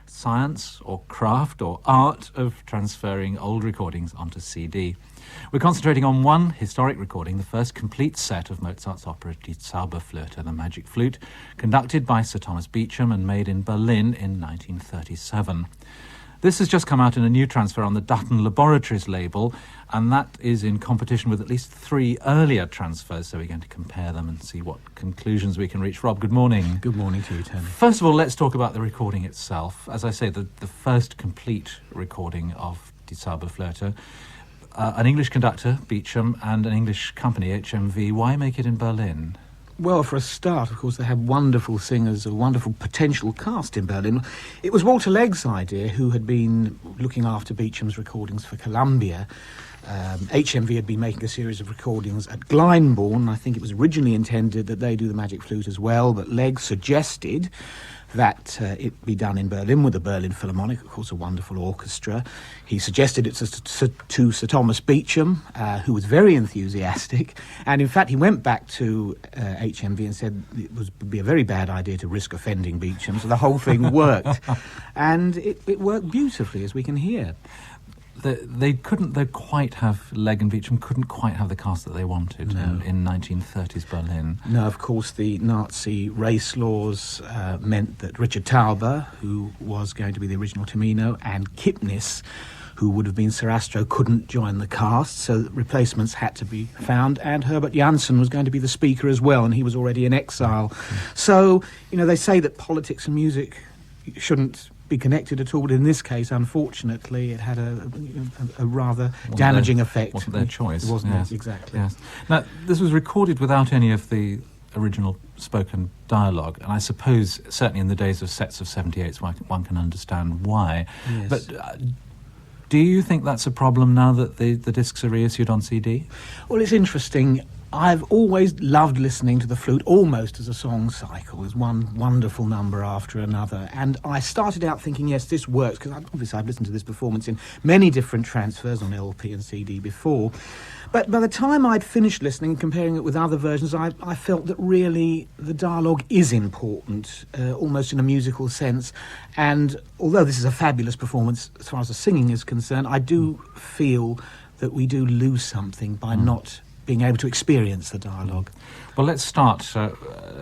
science or craft or art of transferring old recordings onto CD. We're concentrating on one historic recording, the first complete set of Mozart's opera Die Zauberflöte, the Magic Flute, conducted by Sir Thomas Beecham and made in Berlin in 1937. This has just come out in a new transfer on the Dutton Laboratories label, and that is in competition with at least 3 earlier transfers, so we're going to compare them and see what conclusions we can reach. Rob, good morning. Good morning to you, Tony. First of all, let's talk about the recording itself. As I say, the first complete recording of Die Zauberflöte. An English conductor, Beecham, and an English company, HMV. Why make it in Berlin? Well, for a start, of course, they had wonderful singers, a wonderful potential cast in Berlin. It was Walter Legg's idea, who had been looking after Beecham's recordings for Columbia. HMV had been making a series of recordings at Glyndebourne. I think it was originally intended that they do the Magic Flute as well, but Legg suggested that it be done in Berlin with the Berlin Philharmonic, of course, a wonderful orchestra. He suggested it to Sir Thomas Beecham, who was very enthusiastic. And in fact, he went back to HMV and said it would be a very bad idea to risk offending Beecham. So the whole thing worked. And it worked beautifully, as we can hear. They quite have, Legg and Beecham couldn't quite have the cast that they wanted in 1930s Berlin. No, of course, the Nazi race laws meant that Richard Tauber, who was going to be the original Tamino, and Kipnis, who would have been Sir Astro, couldn't join the cast, so replacements had to be found, and Herbert Janssen was going to be the speaker as well, and he was already in exile. So, they say that politics and music shouldn't be connected at all, but in this case, unfortunately, it had a rather damaging effect. Wasn't their choice. It wasn't, yes. Exactly. Yes. Now, this was recorded without any of the original spoken dialogue, and I suppose, certainly in the days of sets of 78s, one can understand why. Yes. But do you think that's a problem now that the discs are reissued on CD? Well, it's interesting. I've always loved listening to the flute almost as a song cycle. There's one wonderful number after another. And I started out thinking, yes, this works, because obviously I've listened to this performance in many different transfers on LP and CD before. But by the time I'd finished listening and comparing it with other versions, I felt that really the dialogue is important, almost in a musical sense. And although this is a fabulous performance as far as the singing is concerned, I do feel that we do lose something by not being able to experience the dialogue. Well, let's start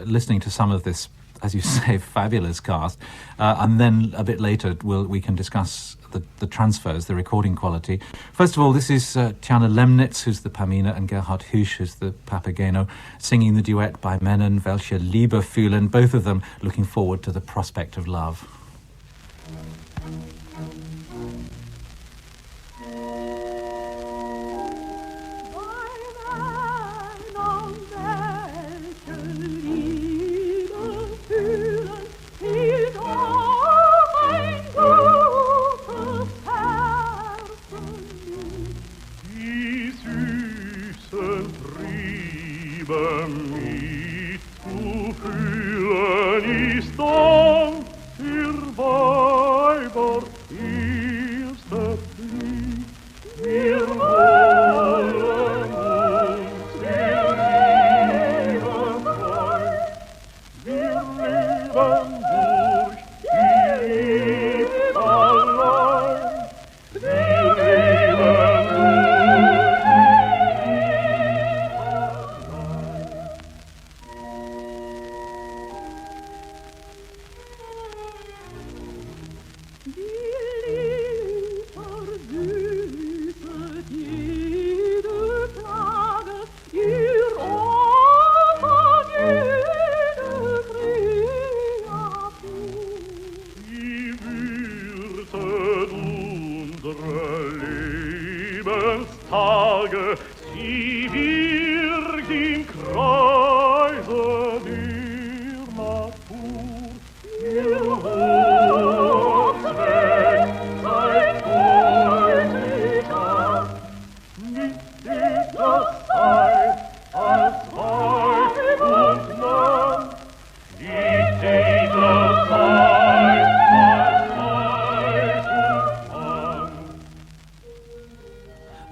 listening to some of this, as you say, fabulous cast, and then a bit later we can discuss the transfers, the recording quality. First of all, this is Tiana Lemnitz, who's the Pamina, and Gerhard Husch, who's the Papageno, singing the duet by Mennen, Welche Liebe fühlen, both of them looking forward to the prospect of love.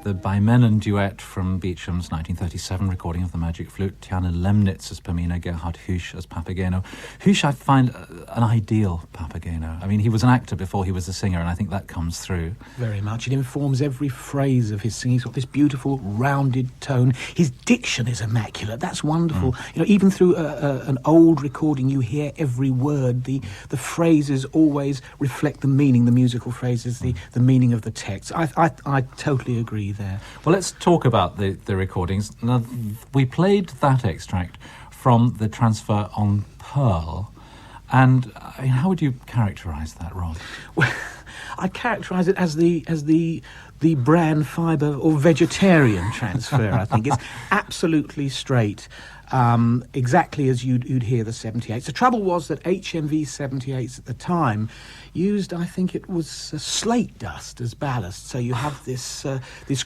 the Baimenon duet from Beecham's 1937 recording of the Magic Flute, Tiana Lemnitz as Pamina, Gerhard Husch as Papageno. Husch, I find an ideal Papageno. I mean, he was an actor before he was a singer, and I think that comes through. Very much. It informs every phrase of his singing. He's got this beautiful, rounded tone. His diction is immaculate. That's wonderful. You know, even through an old recording, you hear every word. The phrases always reflect the meaning, the musical phrases, the meaning of the text. I totally agree there. Well, let's talk about the recordings. Now, we played that extract from the transfer on Pearl, and I mean, how would you characterise that, Rob? Well, I'd characterise it as the bran fibre or vegetarian transfer. I think it's absolutely straight. Exactly as you'd hear the 78s. The trouble was that HMV 78s at the time used, I think it was slate dust as ballast, so you have this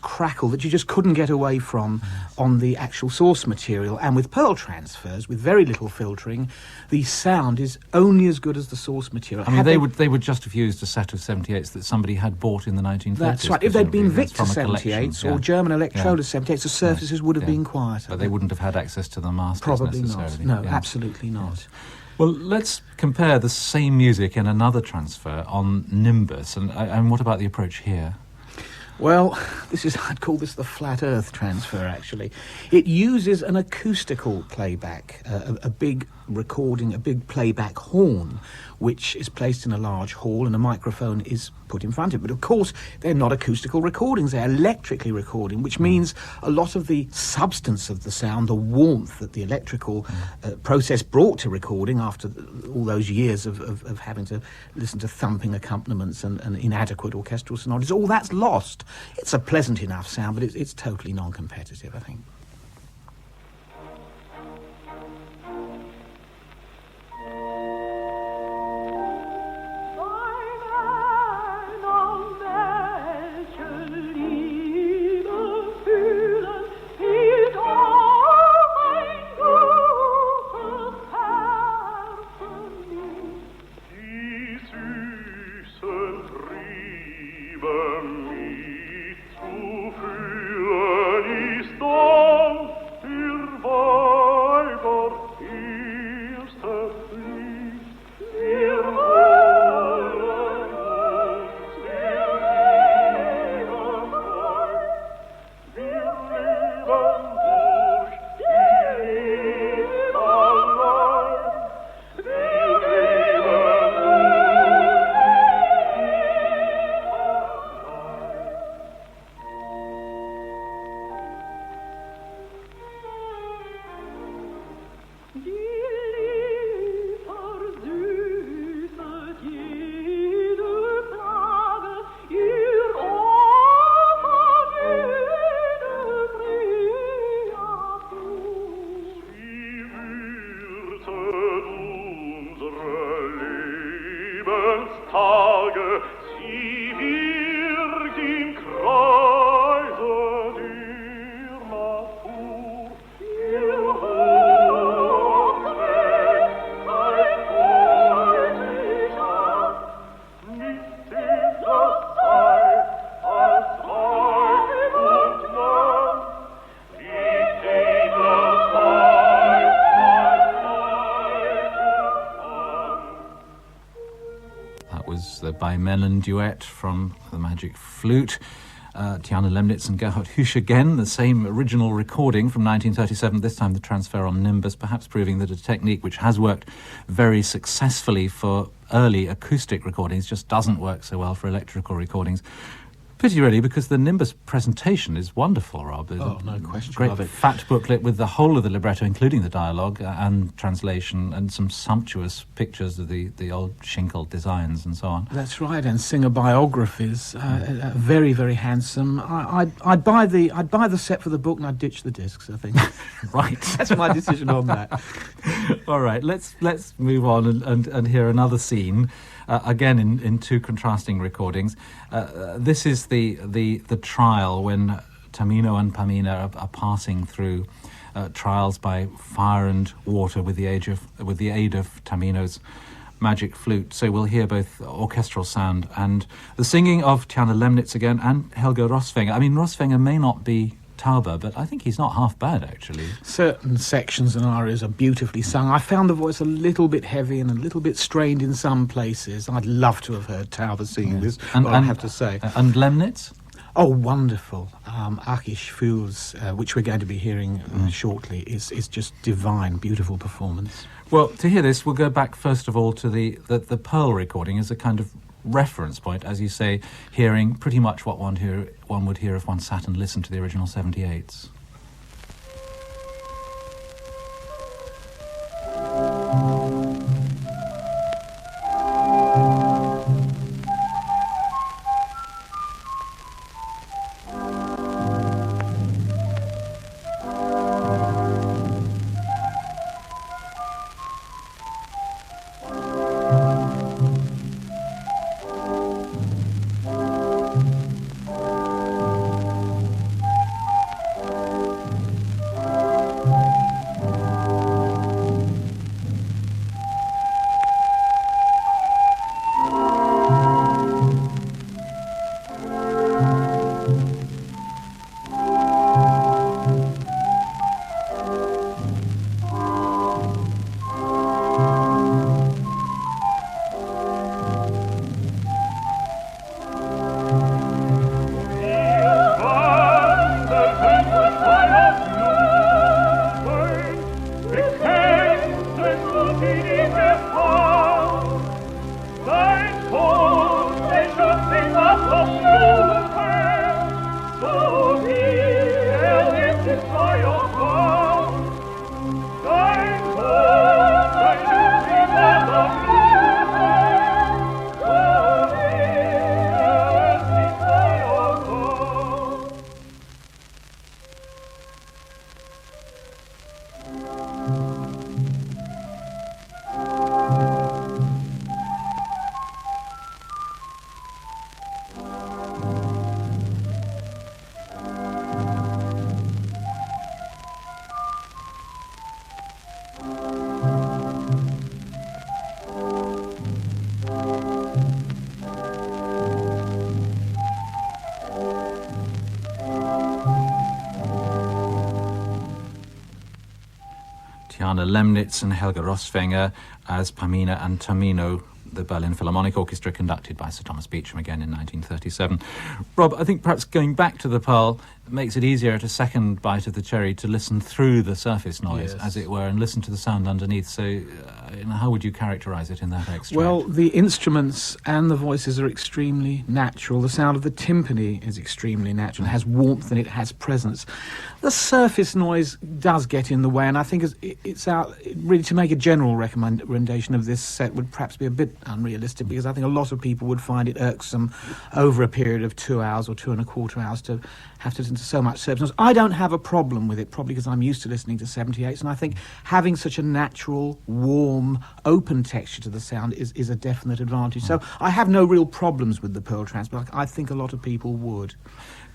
crackle that you just couldn't get away from on the actual source material. And with Pearl transfers, with very little filtering, the sound is only as good as the source material. I mean, they would just have used a set of 78s that somebody had bought in the 1930s. That's right. If they'd been Victor from a 78s or German Electroda 78s, the surfaces would have been quieter. But they wouldn't have had access to the masters Probably necessarily. not. No, absolutely not. Yes. Well, let's compare the same music in another transfer on Nimbus, and what about the approach here? Well, I'd call this the flat earth transfer, actually. It uses an acoustical playback, a big recording, a big playback horn, which is placed in a large hall and a microphone is put in front of it. But of course, they're not acoustical recordings, they're electrically recording, which means a lot of the substance of the sound, the warmth that the electrical process brought to recording after all those years of having to listen to thumping accompaniments and inadequate orchestral sonorities, all that's lost. It's a pleasant enough sound, but it's totally non-competitive, I think. The Baimenon duet from the Magic Flute. Tiana Lemnitz and Gerhard Husch again, the same original recording from 1937, this time the transfer on Nimbus, perhaps proving that a technique which has worked very successfully for early acoustic recordings just doesn't work so well for electrical recordings. Pity really, because the Nimbus presentation is wonderful, Rob. Oh, no question Great of it. fat booklet with the whole of the libretto, including the dialogue and translation, and some sumptuous pictures of the old Schinkel designs and so on. That's right, and singer biographies, very, very handsome. I'd buy the set for the book and I'd ditch the discs, I think. Right. That's my decision on that. All right, let's move on and hear another scene. Again, in two contrasting recordings. This is the trial when Tamino and Pamina are passing through trials by fire and water with the aid of Tamino's magic flute. So we'll hear both orchestral sound and the singing of Tiana Lemnitz again and Helga Rosswenger. I mean, Rosswenger may not be Taube, but I think he's not half bad, actually. Certain sections and arias are beautifully sung. I found the voice a little bit heavy and a little bit strained in some places. I'd love to have heard Taube singing this, And I have to say. And Lemnitz? Oh, wonderful. Ach, ich fühl's, which we're going to be hearing shortly, is just divine, beautiful performance. Well, to hear this, we'll go back first of all to the Pearl recording as a kind of reference point, as you say, hearing pretty much what one would hear if one sat and listened to the original 78s. Tiana Lemnitz and Helga Rosswenger as Pamina and Tamino, the Berlin Philharmonic Orchestra, conducted by Sir Thomas Beecham again in 1937. Rob, I think perhaps going back to the Pearl makes it easier at a second bite of the cherry to listen through the surface noise, as it were, and listen to the sound underneath. So how would you characterise it in that extract? Well, the instruments and the voices are extremely natural. The sound of the timpani is extremely natural. It has warmth and it has presence. The surface noise does get in the way, and I think it's out really to make a general recommendation of this set would perhaps be a bit unrealistic, because I think a lot of people would find it irksome over a period of 2 hours or 2.25 hours to have to listen to so much surface noise. I don't have a problem with it, probably because I'm used to listening to 78s, and I think having such a natural, warm, open texture to the sound is a definite advantage. So I have no real problems with the Pearl transfer. I think a lot of people would.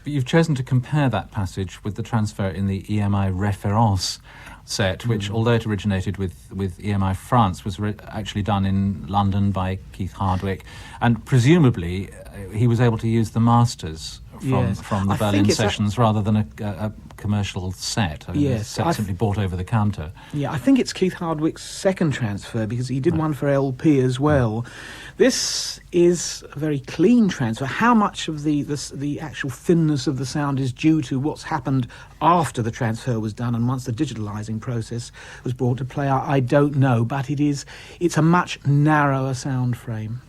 But you've chosen to compare that passage with the transfer in the EMI Référence set, which, although it originated with EMI France, was actually done in London by Keith Hardwick, and presumably he was able to use the masters from the Berlin sessions rather than a commercial set. A set simply bought over the counter. Yeah, I think it's Keith Hardwick's second transfer, because he did one for LP as well. This is a very clean transfer. How much of the actual thinness of the sound is due to what's happened after the transfer was done and once the digitalising process was brought to play, I don't know, but it's a much narrower sound frame.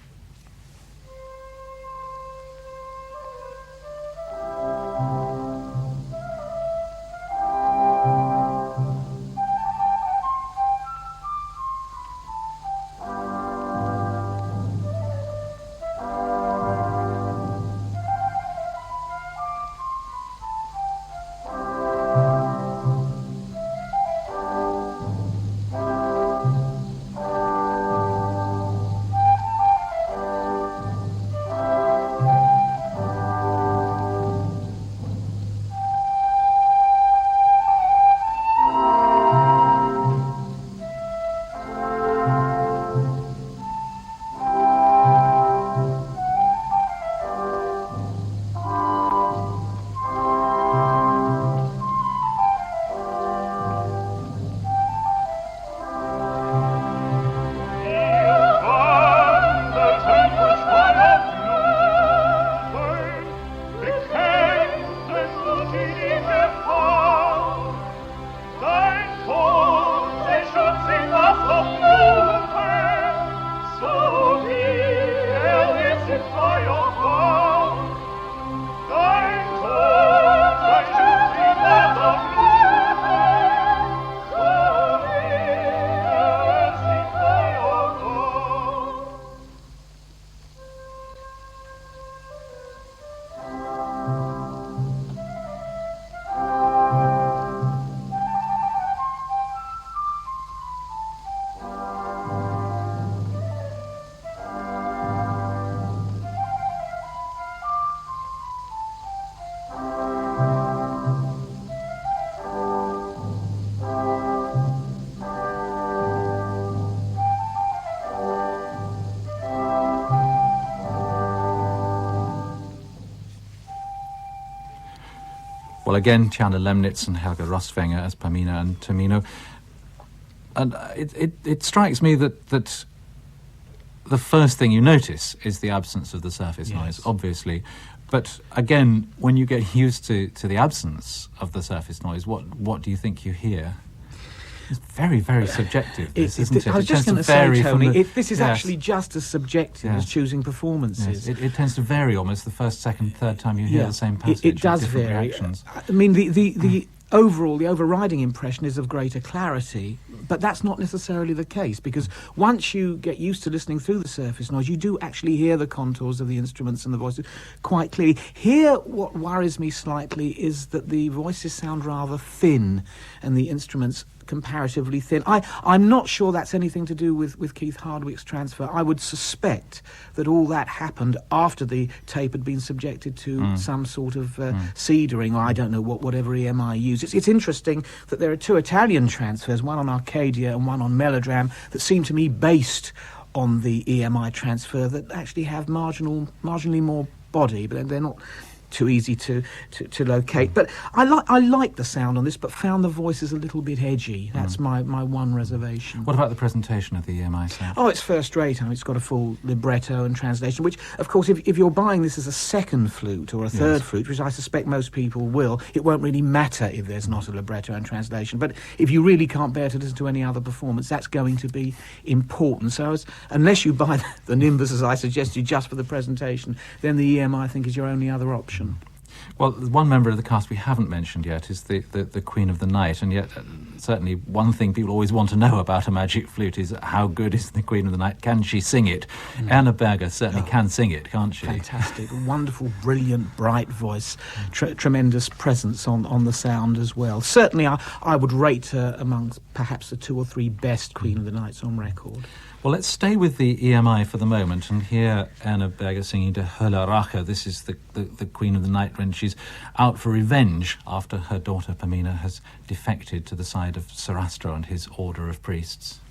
Well, again, Tiana Lemnitz and Helga Rostwenger as Pamina and Tamino. And it strikes me that the first thing you notice is the absence of the surface noise, obviously. But again, when you get used to the absence of the surface noise, what do you think you hear? It's very, very subjective, isn't it? I was just going to say, Tony, this is actually just as subjective as choosing performances. Yes. It tends to vary almost the first, second, third time you hear the same passage. It does different vary. Reactions. I mean, the overriding impression is of greater clarity, but that's not necessarily the case, because once you get used to listening through the surface noise, you do actually hear the contours of the instruments and the voices quite clearly. Here, what worries me slightly is that the voices sound rather thin and the instruments comparatively thin. I'm not sure that's anything to do with Keith Hardwick's transfer. I would suspect that all that happened after the tape had been subjected to some sort of seedering, or I don't know whatever EMI used. It's interesting that there are two Italian transfers, one on Arcadia and one on Melodram, that seem to me based on the EMI transfer, that actually have marginally more body, but they're not too easy to locate. But I like the sound on this, but found the voices a little bit edgy. That's my one reservation. What about the presentation of the EMI sound? Oh, it's first rate. I mean, it's got a full libretto and translation, which, of course, if you're buying this as a second flute or a third flute, which I suspect most people will, it won't really matter if there's not a libretto and translation. But if you really can't bear to listen to any other performance, that's going to be important. So unless you buy the Nimbus, as I suggested, just for the presentation, then the EMI, I think, is your only other option. Well, one member of the cast we haven't mentioned yet is the Queen of the Night, and yet certainly one thing people always want to know about a magic flute is how good is the Queen of the Night? Can she sing it? Anna Berger certainly can sing it, can't she? Fantastic. Wonderful, brilliant, bright voice. Tremendous presence on the sound as well. Certainly I would rate her amongst perhaps the 2 or 3 best Queen of the Nights on record. Well, let's stay with the EMI for the moment and hear Anna Berger singing to Hölle Rache. This is the Queen of the Night when she's out for revenge after her daughter Pamina has defected to the side of Sarastro and his order of priests.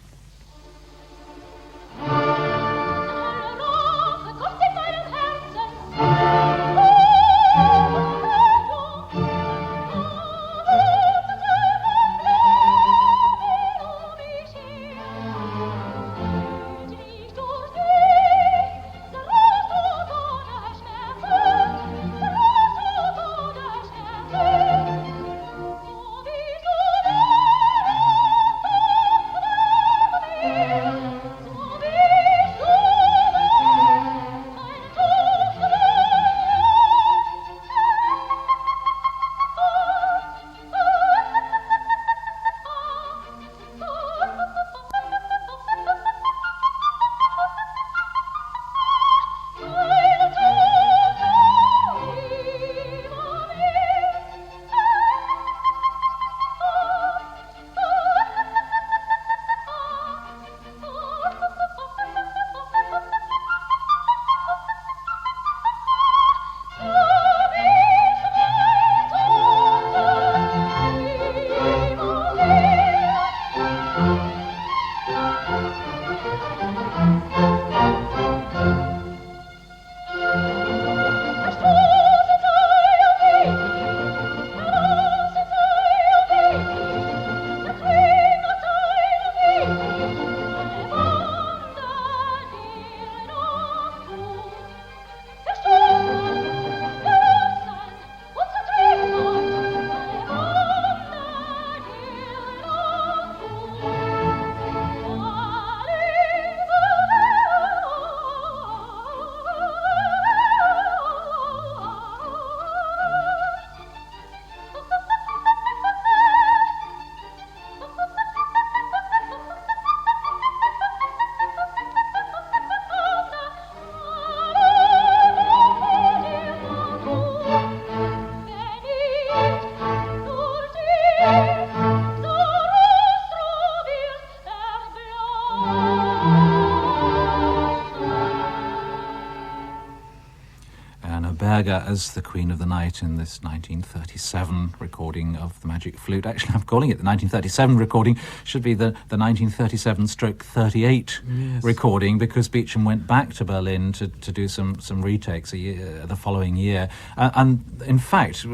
Anna Berger as the Queen of the Night in this 1937 recording of the Magic Flute. Actually, I'm calling it the 1937 recording. Should be the 1937/38 recording, because Beecham went back to Berlin to do some retakes the following year. And in fact,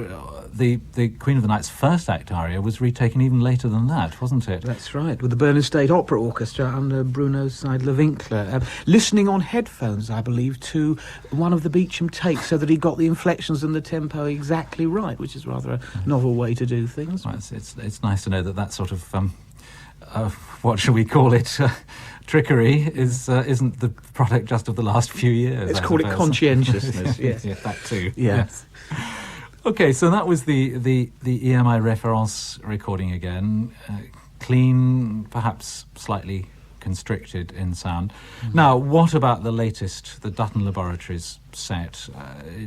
the Queen of the Night's first act aria was retaken even later than that, wasn't it? That's right, with the Berlin State Opera Orchestra under Bruno Seidler-Winkler, listening on headphones, I believe, to one of the Beecham takes, so that he got the inflections and the tempo exactly right, which is rather a novel way to do things. Well, it's nice to know that sort of what shall we call it? Trickery isn't the product just of the last few years. Let's call it conscientiousness. Yes, yeah, that too. Yes. Okay, so that was the EMI Reference recording again. Clean, perhaps slightly constricted in sound. Now, what about the latest, the Dutton Laboratories set?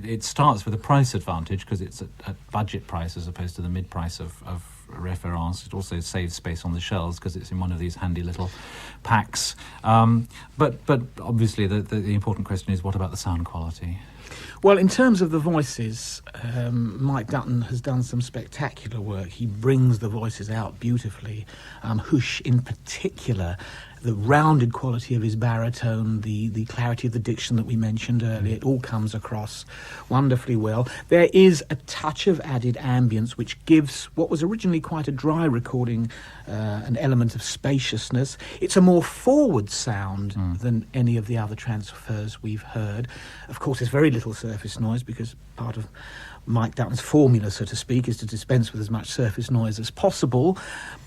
It starts with a price advantage because it's at budget price as opposed to the mid-price of Reference. It also saves space on the shelves because it's in one of these handy little packs. But obviously the important question is, what about the sound quality? Well, in terms of the voices, Mike Dutton has done some spectacular work. He brings the voices out beautifully. Hush, in particular, the rounded quality of his baritone, the clarity of the diction that we mentioned earlier, it all comes across wonderfully well. There is a touch of added ambience, which gives what was originally quite a dry recording an element of spaciousness. It's a more forward sound than any of the other transfers we've heard. Of course, there's very little surface noise, because part of Mike Dutton's formula, so to speak, is to dispense with as much surface noise as possible.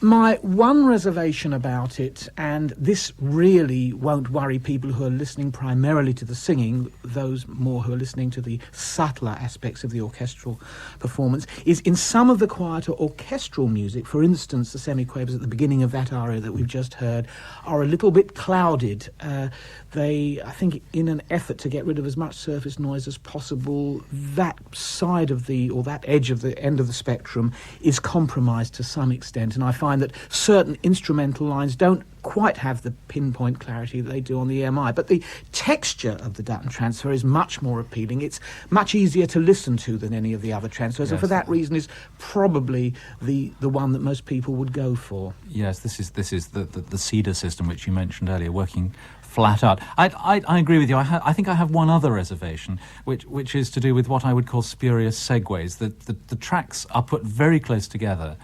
My one reservation about it, and this really won't worry people who are listening primarily to the singing, those more who are listening to the subtler aspects of the orchestral performance, is in some of the quieter orchestral music, for instance, the semiquavers at the beginning of that aria that we've just heard, are a little bit clouded. They, I think, in an effort to get rid of as much surface noise as possible, that side of that edge of the end of the spectrum is compromised to some extent, and I find that certain instrumental lines don't quite have the pinpoint clarity that they do on the EMI. But the texture of the Dutton transfer is much more appealing. It's much easier to listen to than any of the other transfers, and for that reason is probably the one that most people would go for. Yes, this is the Cedar system, which you mentioned earlier, working flat out. I agree with you. I think I have one other reservation, which is to do with what I would call spurious segues. The tracks are put very close together,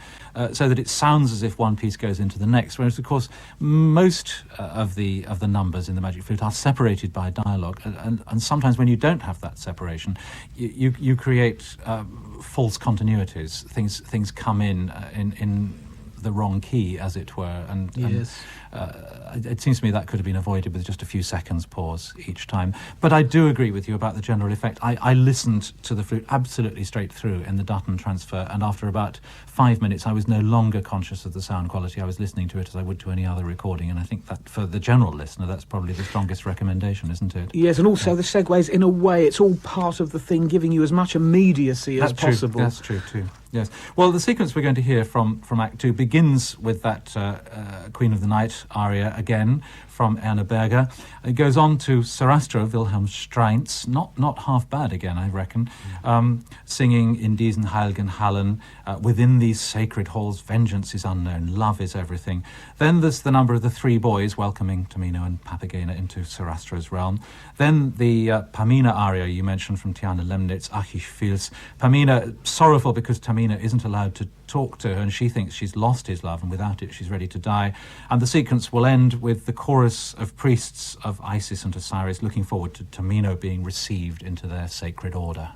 so that it sounds as if one piece goes into the next, whereas, of course, most of the numbers in the Magic Flute are separated by dialogue, and sometimes when you don't have that separation, you create false continuities. Things come in the wrong key, as it were, and it seems to me that could have been avoided with just a few seconds pause each time. But I do agree with you about the general effect. I listened to the flute absolutely straight through in the Dutton transfer, and after about 5 minutes I was no longer conscious of the sound quality. I was listening to it as I would to any other recording, and I think that for the general listener that's probably the strongest recommendation, isn't it? Yes, and also the segues, in a way, it's all part of the thing, giving you as much immediacy as possible. That's true too. Yes. Well, the sequence we're going to hear from Act 2 begins with that Queen of the Night aria again from Anna Berger. It goes on to Sarastro, Wilhelm Streintz, not half bad again, I reckon, singing in diesen heiligen Hallen, within these sacred halls, vengeance is unknown, love is everything. Then there's the number of the three boys welcoming Tamino and Papagena into Sarastro's realm. Then the Pamina aria you mentioned from Tiana Lemnitz, Ach ich fühl's. Pamina, sorrowful because Tamina isn't allowed to talk to her, and she thinks she's lost his love, and without it she's ready to die. And the sequence will end with the chorus of priests of Isis and Osiris looking forward to Tamino being received into their sacred order.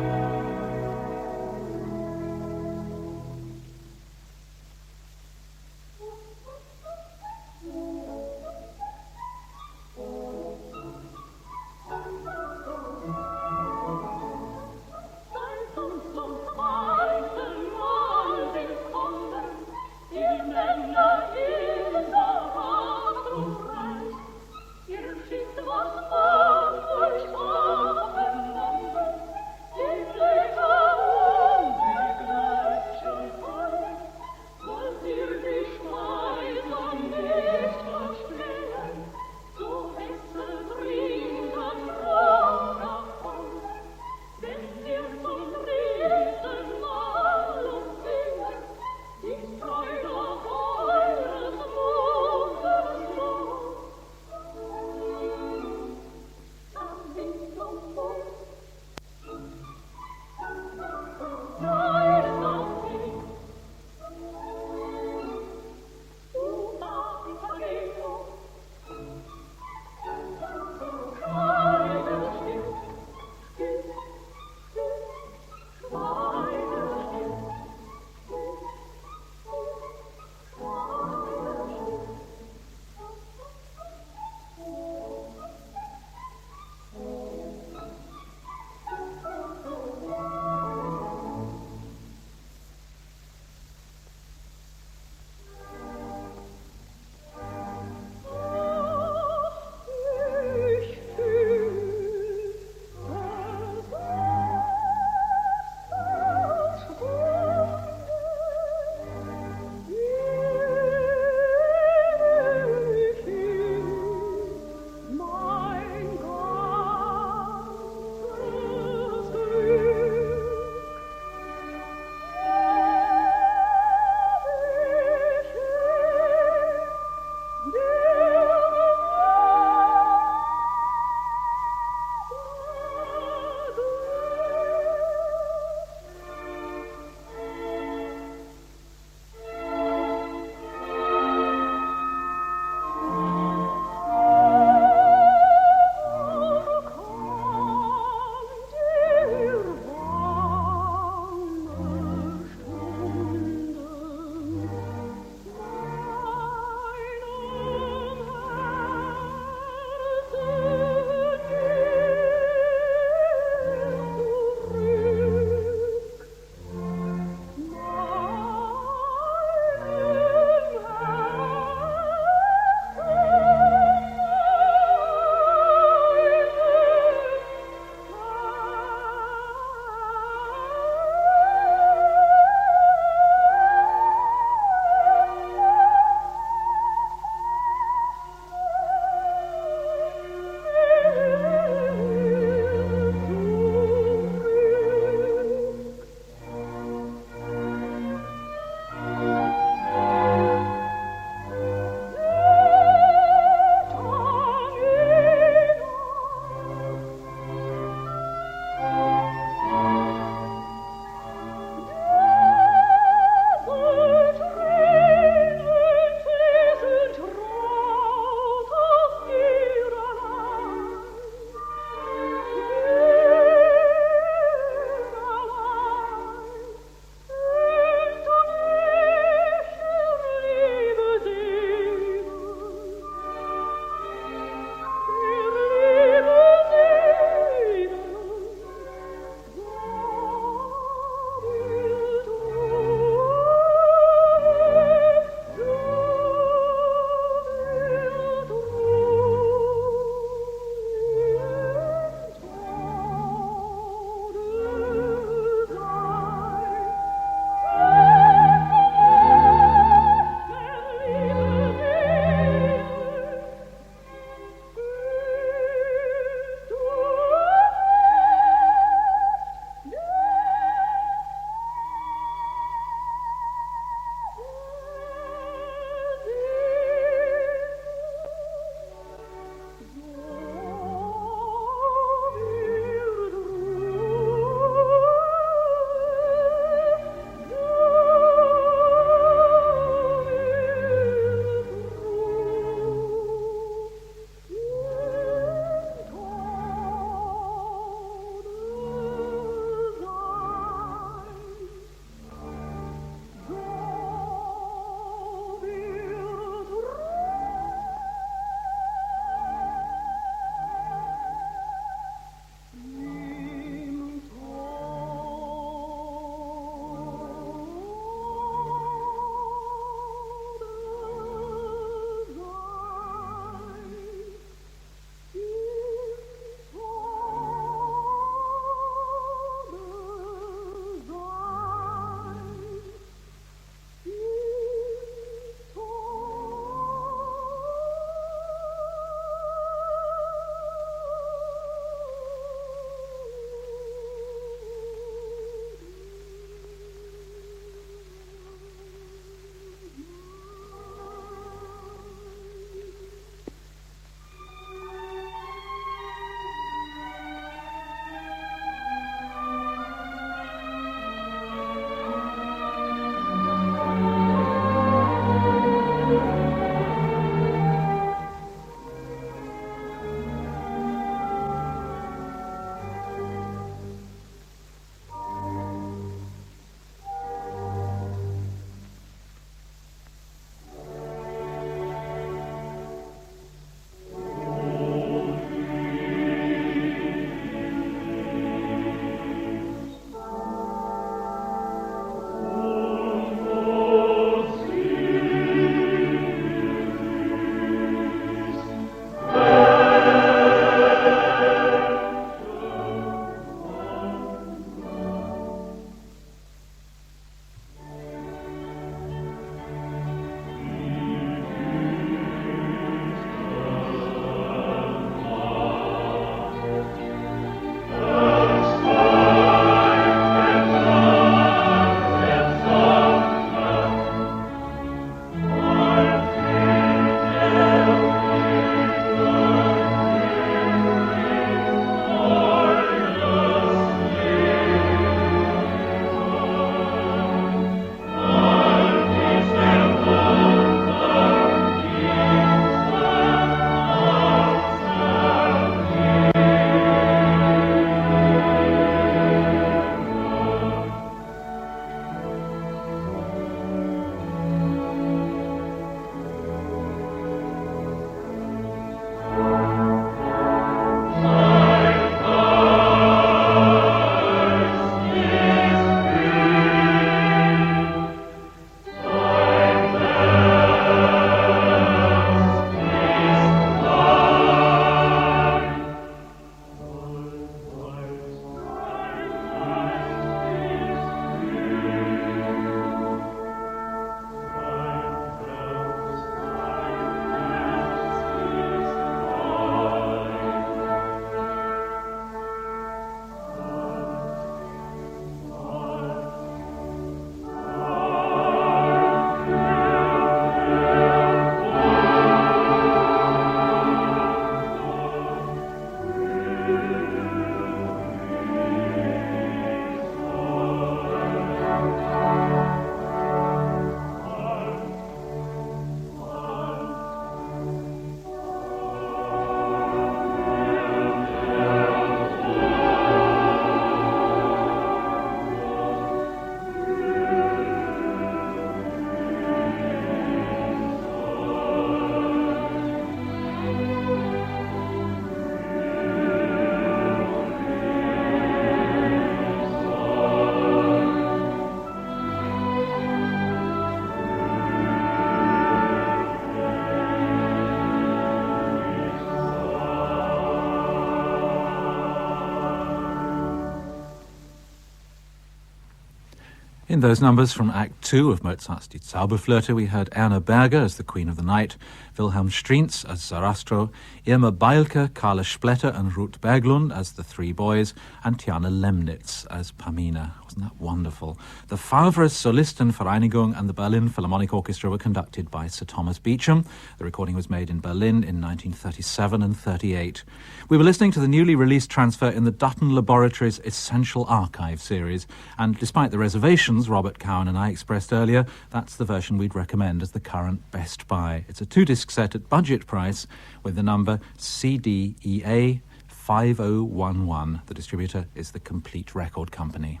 In those numbers from Act 2 of Mozart's Die Zauberflöte, we heard Erna Berger as the Queen of the Night, Wilhelm Strintz as Sarastro, Irma Beilke, Carla Splitter and Ruth Berglund as the three boys, and Tiana Lemnitz as Pamina. Wasn't that wonderful? The Favre Solistenvereinigung and the Berlin Philharmonic Orchestra were conducted by Sir Thomas Beecham. The recording was made in Berlin in 1937 and 38. We were listening to the newly released transfer in the Dutton Laboratories Essential Archive series, and despite the reservations Robert Cowan and I expressed earlier, that's the version we'd recommend as the current best buy. It's a 2-disc set at budget price with the number CDEA 5011. The distributor is the Complete Record Company.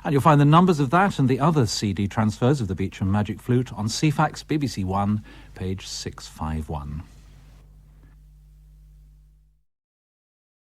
And you'll find the numbers of that and the other CD transfers of the Beecham Magic Flute on CFAX BBC One, page 651.